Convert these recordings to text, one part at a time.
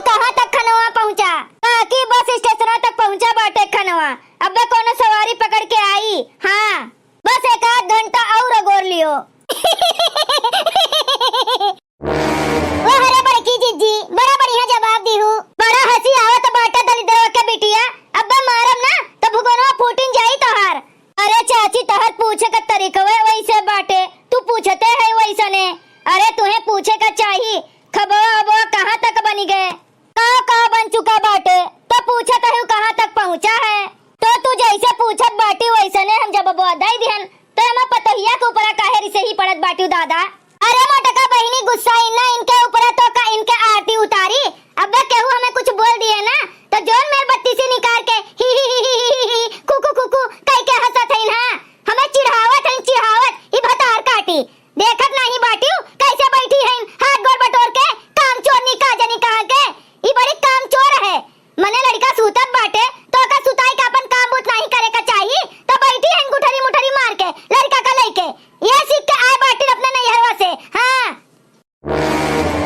कहाँ तक खनवा पहुँचा? बाकी बस स्टेशन तक पहुँचा बाटे खनवा। अब कोनो सवारी पकड़ के आई। हाँ बस एक आध घंटा और गोर लियो। वो हरे बड़की जीजी बड़ा बढ़िया जवाब दी हूँ। बड़ा हंसी आवत बाटा दलिद्रवा के बिटिया। अब मारम ना तो भुगोनवा फूटिन जाई तोहार। अरे चाची तहर पूछे का तरीका वैसे बाटे, तू पूछते है वैसा ने। अरे तुम्हें पूछे का चाहिए खबवा अब कहाँ तक बनी गए, कहाँ बन चुका बाटे, तो पूछत है कहाँ तक पहुँचा है। तो तू जैसे पूछत बाटी वैसे ने हम जब बधाई दिहन तो हम पतहिया के ऊपर काहे से ही पड़त बाटी दादा। अरे मोटका बहिनी गुस्सा इन्ना इनके ऊपर तो का इनके आरती उतारी। अब केहू हमें कुछ बोल दिए ना तो जोन मेरबत्ती से निकाल के ही कुकु कुकु कह के हंसत है ना। हमें चिढ़ावत ई भतार काटी देखत नहीं बाटी कैसे बैठी है हाथ गोड़ बटोर के। काम चोर नी का जनी कहा के ई बड़ी काम चोर है। मने लड़का सूतत बाटे तो का सुताई का अपन काम बुत नहीं करे का चाहिए तो बैठी है गुठरी मुठरी मार के लड़का का लेके। ये सीख के आए बाटी अपने नैहरवा से। हाँ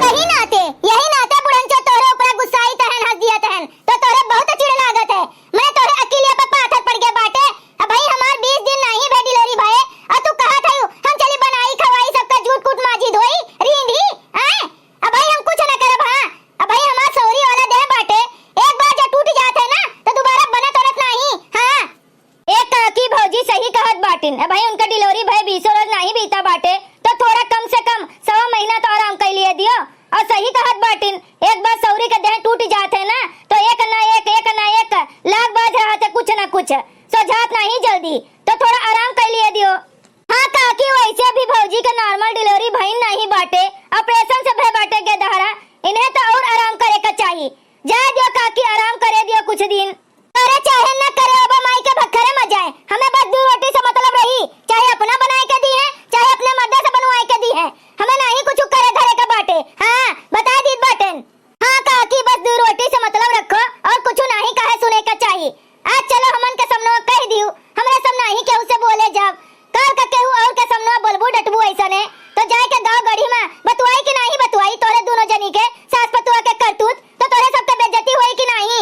यही नाते बुढ़न चो तोरे ऊपर गुस्साई तहन हंस दिया तहन तो तोरे बहुत चिढ़ लागत है। मैं तोरे अकेले पे पाथर पड़ गया बाटे। अब भाई हमार 20 दिन नहीं भे डिलीवरी भाई और तू कहा था हम चली बनाई खवाई सबका झूठ कूट माजी धोई रींधी हैं। अब भाई हम कुछ न करब। हां अब भाई हमार सौरी वाला देह बाटे एक बार जो टूट जात है ना तो दोबारा बना तोरत नहीं। हां एक की भौजी सही कहत बाटिन। अब भाई उनका डिलीवरी भाई 20 रोज नहीं बीता बाटे तो थोड़ा कम से कम 1.5 महीना तो आराम कर लिए दियो। और सही कहत बाटिन एक बार सौरी के देह टूट जाते ना तो एक ना एक लाख बाज रहा था कुछ ना कुछ सजात नहीं जल्दी तो थोड़ा आराम कर लिए दियो। हाँ काकी वैसे भी भौजी का नॉर्मल डिलीवरी भई नहीं बाटे, ऑपरेशन से भय बाटे के दहरा। इन्हें तो और आराम करे का चाहिए। जा दियो काकी आराम करे दियो कुछ दिन। अरे चाहे न करे अब माई के भखरे मत जाए। हमें बस 2 रोटी से मतलब रही, चाहे अपना बनाए के दी है चाहे अपने मर्दे से बनवाए के दी है। हमें नहीं कुछ करे धरे का बाटे। हाँ बता दी बाटन। हाँ काकी बस 2 रोटी से मतलब रखो और कुछ नहीं कहे सुने का चाहिए। आज चलो हमन के समनो कह दियो हमरे सब नहीं केहू से बोले जब कल का केहू और के समनो बोलबू डटबू ऐसा ने तो जाए के गांव गढ़ी में बतवाई कि नहीं बतवाई तोरे दोनों जनी के सास पतुआ के करतूत तो तोरे सबके बेइज्जती होई कि नहीं।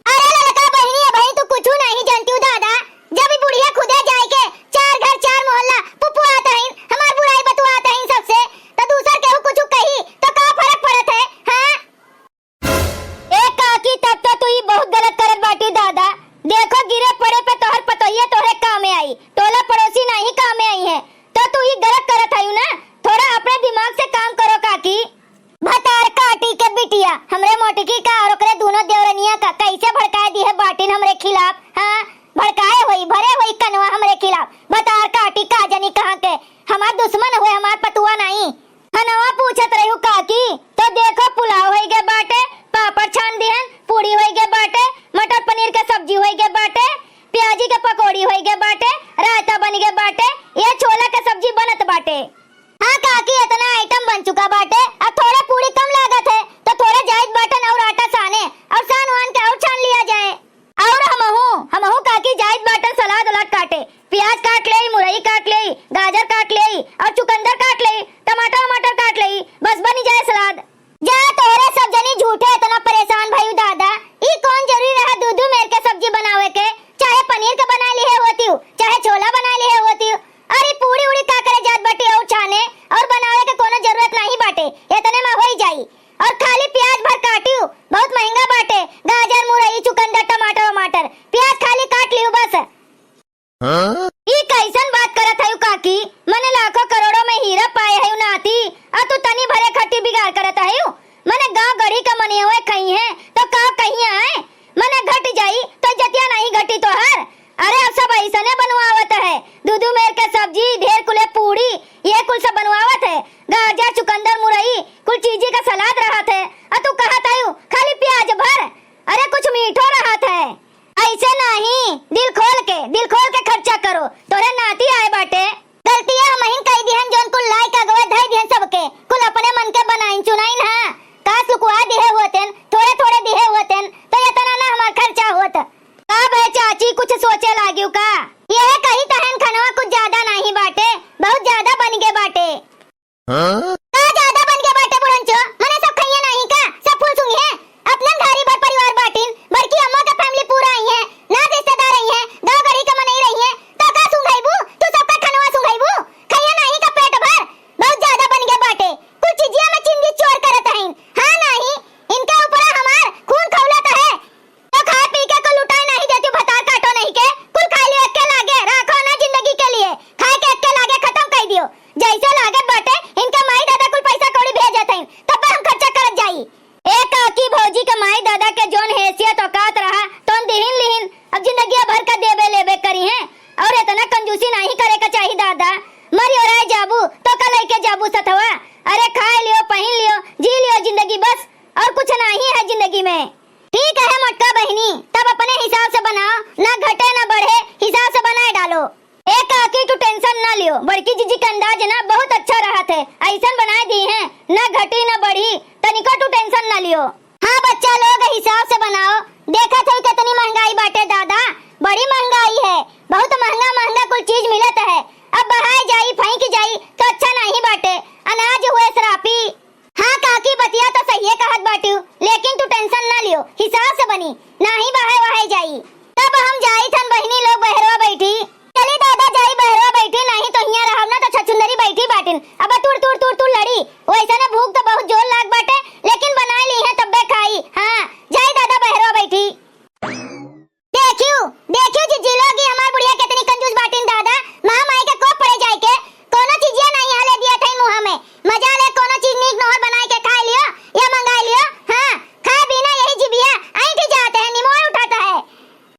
अरे लड़का बहिनी है भाई तू कुछ नहीं जानती दादा। जब बुढ़िया खुदे जाए के 4 घर 4 मोहल्ला पुप्पू आता है हमार बुराई बतवाता है सबसे तो दूसर केहू कुछ कही तो का फर्क पड़त है। हां एक काकी तब तो तू ही बहुत गलत करत बाटी दादा। देखो गिरे पड़े पे तोहर पतोहिया तोहरे काम में आई, टोला पड़ोसी नहीं काम में आई है तो तू ही गलत करत है ना। थोड़ा अपने दिमाग से काम करो काकी। भतार काटी के बिटिया हमरे मोटकी का और ओकरे दोनों देवरनिया का कैसे भड़काए दी है बाटिन हमरे खिलाफ। हां भड़काए होई भरे होई कनवा हमरे खिलाफ। भतार काटी का जनी कहां के हमार दुश्मन हुए हमार पतुआ नहीं। हनवा पूछत रहू काकी तो देखो पुलाव होई गे बाटे, पापड़ छान दिहन, पूरी होई गे बाटे, मटर पनीर के सब्जी होई गे बाटे, प्याजी के पकौड़ी होई गे बाटे, रायता बन गे बाटे, ये छोला के सब्जी बनत बाटे। हाँ काकी इतना आइटम बन चुका बाटे। अब थोड़ा पूरी कम लागत है तो थोड़ा जायद बाटन और आटा साने और सान वान के और छान लिया जाए। और हमहू काकी जायद बाटन सलाद उलाद काटे, प्याज काट ले, मुरई काट ले, गाजर काट ले और चुकंदर काट ले, टमाटर काट ले, बस बनी जाए सलाद। जा तोरे सब जनी झूठे इतना परेशान भई दादा। ई कौन जरूरी रहा दूध मेर के सब्जी बनावे के, चाहे पनीर के बना लिए होती चाहे छोला बना लिए होती। अरे पूरी उड़ी का करे जात बाटे और छाने और बनावे के कोनो जरूरत नहीं बाटे, इतने में होई जाई। और खाली प्याज भर काटियो बहुत महंगा बाटे, गाजर मुरई चुकंदर टमाटर प्याज खाली काट लियो बस। ई कैसन बात करत है काकी। मने लाखों करोड़ों में हीरा पाए है नाती आ तू तनी भरे खट्टी बिगाड़ करत है। मने गांव गढ़ी का मने हुए कहीं है तो का कहीं आए मने घट जाई तो जतिया नहीं घटी तो हर। अरे अब सब ऐसा ने बनवावत है, दूध मेर के सब्जी ढेर कुले पूरी ये कुल सब बनवावत है, गाजर चुकंदर मुरई कुल चीजी का सलाद रहत है। आ तू कहत है खाली प्याज भर। अरे कुछ मीठो रहत है। ऐसे नहीं दिल खोल के खर्चा करो। तोरे नाती आए बाटे गलतियां हमहिन कह दिहन जोन कुल लाई का गवे धई दिहन सबके कुल अपने मन के बनाइन चुनाइन। हां कास लुकवा दिहे होतन थोड़े दिहे होतन तो इतना ना हमार खर्चा होत। का बे चाची कुछ सोचे लागियो का। यह कही तहन खनवा कुछ ज्यादा नहीं बाटे, बहुत ज्यादा बन गए बाटे। का ज्यादा बन गए बाटे बुढ़ंचो मने सब खइया नहीं का सब फूल सुंघे। अब बढ़ी, तनिको तू टेंशन ना लियो। हाँ बच्चा लोग हिसाब से बनाओ, देखा थे कितनी महंगाई बाटे दादा, बड़ी महंगाई है, बहुत महंगा महंगा कुल चीज मिलत है। अब बढ़ाई जाई फेंक जाई तो अच्छा नहीं बाटे, अनाज हुए सरापी। हाँ काकी बतिया तो सही है कहत बाटू, लेकिन तू टेंशन ना लियो, हिसाब से बनी, ना ही बहाए वहाए जाई। तब हम जाई थन बहिनी लोग बहरवा बैठी, चली दादा जाई बहरवा बैठी, नहीं तो यहाँ रहब ना तो छछुंदरी बैठी बाटिन। अब तुड़ तुड़ तुड़ तुड़ लड़ी, वैसा ना भूख तो बहुत जोर लाग बाटे, लेकिन बना ली है तब्बे खाई। हाँ जाई दादा बहरवा बैठी। देखियो देखियो जिज्जी लोग हमार बुढ़िया कितनी कंजूस बाटिन दादा, मां माई के को पड़े जाए के कोनो चीजिया नहीं हाले दिया थे मुंह में, मजा ले कोनो चीज नीक नहर बनाए के खा लियो या मंगा लियो। हां खाए बिना यही जिबिया ऐंठ जाते हैं, निमोय उठाता है।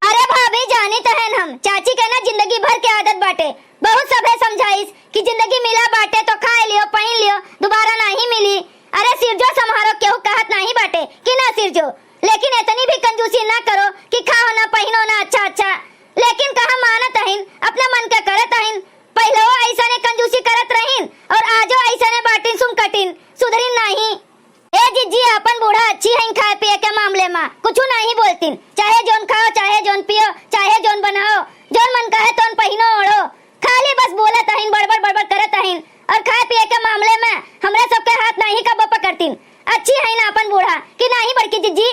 अरे भाभी जानी तो है हम, चाची के ना जिंदगी भर के आदत बाटे, बहुत सबे समझाइस कि जिंदगी मिला बाटे तो खा लियो पहन लियो, दोबारा नहीं मिली। अरे सिरजो समारो केहू कहत नहीं बाटे कि ना सिरजो, लेकिन इतनी भी कंजूसी ना करो कि खाओ ना पहनो ना अच्छा अच्छा। लेकिन कहा मानत हइन, अपना मन के करत हइन, पहले वो ऐसा ने कंजूसी करत रहीन और आजो ऐसा ने बाटिन सुम कटिन, सुधरिन नहीं। ए जिज्जी अपन बूढ़ा अच्छी हइन खाए पिए के मामले में, कुछ नहीं बोलतीन, चाहे जोन खाओ चाहे जोन पियो चाहे जोन बनाओ, जोन मन कहे तोन पहिनो ओढ़ो, खाली बस बोलत हइन बड़बड़ बड़बड़ करत हइन, और खाए पिए के मामले में हमरे सबके हाथ नहीं कब पकड़तीन। अच्छी हइन अपन बूढ़ा कि नहीं बड़की जिज्जी?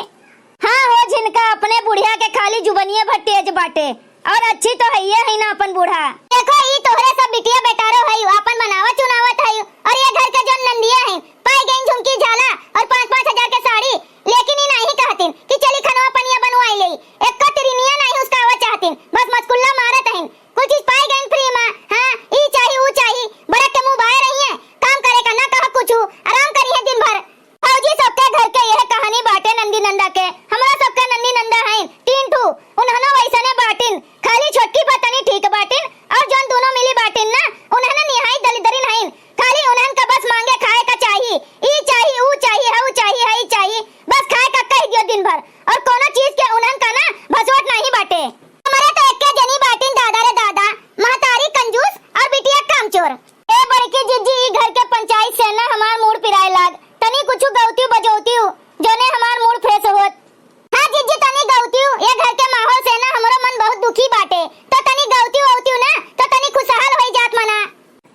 हाँ हो जिनका अपने बुढ़िया के खाली जुबनिए भर तेज बाटे, और अच्छी तो है ये है ना अपन बूढ़ा। देखो ई तोहरे सब बिटिया बेटारो है, अपन बनावत चुनावत है, और ये घर के जो नंदिया है पाई गई झुमकी झाला और 5-5 हजार के साड़ी, लेकिन ई नहीं कहतीन कि चली खनवा पनिया बनवाई ले, एक कतरीनिया नहीं उसका आवा चाहतीन, बस मस्कुल्ला मारत हैं, कुछ चीज पाई गई फ्री में। हां ई चाहिए वो चाहिए, बड़ा के मुंह बाहर रही है, काम करे का ना कहा कुछ, आराम करी है दिन भर। फौजी सबके घर के यह कहानी बाटे नंदी नंदा के, हमरा सबके नंदी नंदा हैं 3 ठू, उन्हनो वैसने बाटिन, खाली छोटकी पतनी ठीक बाटिन, और जोन दोनों मिली बाटिन ना उन्हने निहाई दलिदरिन हैं, खाली उन्हन का बस मांगे खाए का चाहिए, ई चाहिए वो चाहिए हऊ चाहिए हई चाहिए, बस खाए का कह दियो दिन भर, और कोनो चीज के उन्हन का ना भसवट नहीं बाटे। हमारे तो एक के जनी बाटिन दादा रे दादा, महतारी कंजूस और बिटिया कामचोर। ए बड़की जिज्जी ई घर के पंचायत से ना हमार मूड पिराए लाग, तनी कुछ गौती बजौती जोने हमार मूड फ्रेश होत। हां जिज्जी तनी गौती, ये घर के माहौल से ना हमरो मन बहुत दुखी बाटे, तो तनी गौती होती ना तो तनी खुशहाल होई जात मना।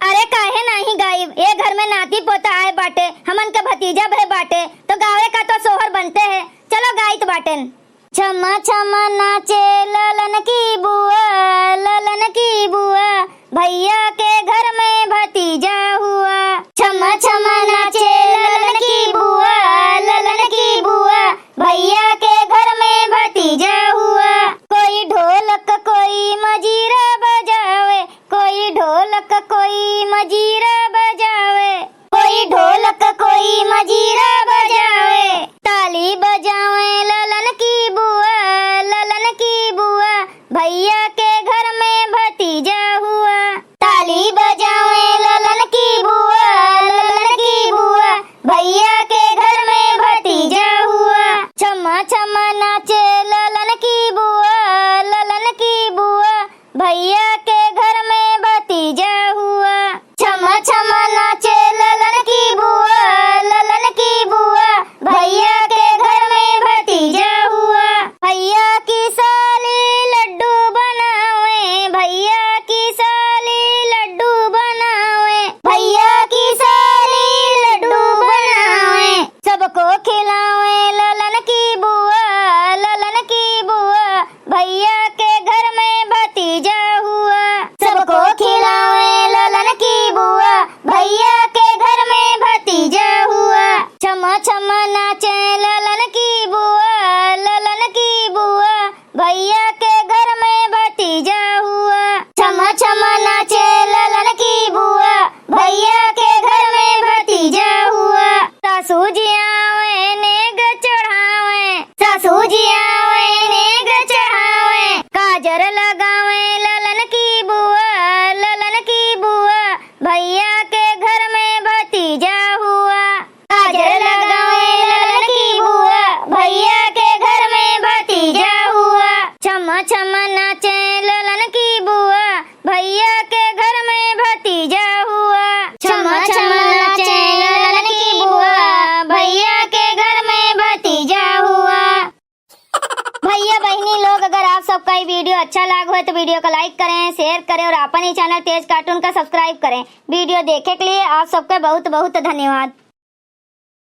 अरे काहे नहीं गायब, ये घर में नाती पोता आए बाटे, हमन के भतीजा भे बाटे, तो गावे का तो सोहर बनते हैं, चलो गाइत बाटेन। छम्मा छम्मा नाचे ललन की बुआ, ललन की बुआ, भैया के घर में भतीजा हुआ। छम्मा छम्मा नाचे ललन की बुआ, ललन की बुआ, भैया के घर में भतीजा हुआ। कोई ढोलक कोई मजीरा बजावे, कोई ढोलक कोई मजीरा बजावे, कोई ढोलक कोई मजीरा बजावे, ताली बजावे ललन की बुआ, ललन की बुआ, भैया के घर में भतीजा हुआ। ताली बजावे ललन की बुआ, ललन की बुआ, भैया के घर में भतीजा हुआ। छम्मा छम्मा नाचे ललन की बुआ, ललन की बुआ, भैया के घर में भतीजा हुआ। छम्मा छम्मा नाचे ललन की बुआ, ललन की बुआ, भैया के घर में भतीजा हुआ। भैया की साली लड्डू बनावे, भैया की साली लड्डू बनावे, भैया की साली लड्डू बनावे, सबको खिलावे ललन की बुआ, ललन की बुआ, भैया के घर में भतीजा हुआ। सबको खिलावे ललन की बुआ, भैया के घर में भतीजा हुआ। छम्मा छम्मा नाचे ललन की बुआ, ललन की बुआ, भैया के घर में भतीजा हुआ। छम्मा छम्मा नाचे ललन की बुआ, भैया के घर में भतीजा हुआ। सासू जी आवे नेग चढ़ावे, सासू जी आवे नेग चढ़ावे, काजर लगावे ललन की बुआ, ललन की बुआ, भैया के घर में भतीजा हुआ। काजर लगावे ललन की बुआ, भैया के घर में भतीजा हुआ। छम्मा छम्मा नाचे ललन की बुआ, भैया के घर में भतीजा हुआ। छम्मा छम्मा नाचे ललन की बुआ, भैया बहनी लोग, अगर आप सबका ये वीडियो अच्छा लगा हो तो वीडियो को लाइक करें, शेयर करें और अपन ही चैनल तेज कार्टून का सब्सक्राइब करें। वीडियो देखे के लिए आप सबका बहुत बहुत धन्यवाद।